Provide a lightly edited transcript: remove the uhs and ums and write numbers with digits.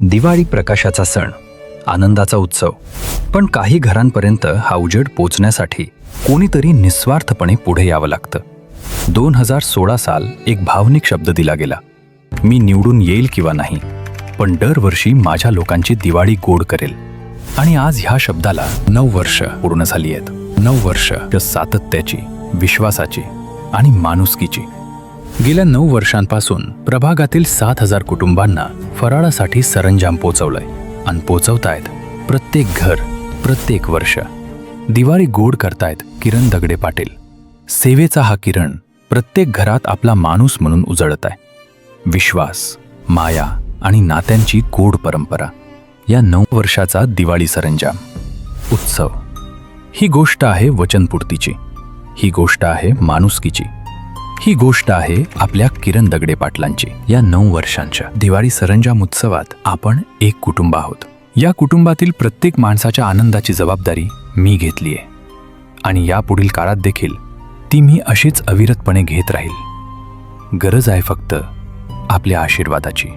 दिवाळी प्रकाशाचा सण, आनंदाचा उत्सव. पण काही घरांपर्यंत हा उजेड पोचण्यासाठी कोणीतरी निस्वार्थपणे पुढे यावं लागतं. 2016 साल एक भावनिक शब्द दिला गेला. मी निवडून येईल किंवा नाही, पण दरवर्षी माझ्या लोकांची दिवाळी गोड करेल. आणि आज ह्या शब्दाला 9 वर्ष पूर्ण झाली आहेत. 9 वर्ष सातत्याची, विश्वासाची आणि माणुसकीची. गेल्या 9 वर्षांपासून प्रभागातील 7,000 कुटुंबांना फराळासाठी सरंजाम पोचवलंय आणि पोचवतायत प्रत्येक घर, प्रत्येक वर्ष. दिवाळी गोड करतायत किरण दगडे पाटील. सेवेचा हा किरण प्रत्येक घरात आपला माणूस म्हणून उजळत आहे. विश्वास, माया आणि नात्यांची गोड परंपरा. या 9 वर्षाचा दिवाळी सरंजाम उत्सव. ही गोष्ट आहे वचनपूर्तीची. ही गोष्ट आहे माणुसकीची. ही गोष्ट आहे आपल्या किरण दगडे पाटलांची. या 9 वर्षांच्या दिवाळी सरंजाम उत्सवात आपण एक कुटुंब आहोत. या कुटुंबातील प्रत्येक माणसाच्या आनंदाची जबाबदारी मी घेतलीय आणि यापुढील काळात देखील ती मी अशीच अविरतपणे घेत राहील. गरज आहे फक्त आपल्या आशीर्वादाची.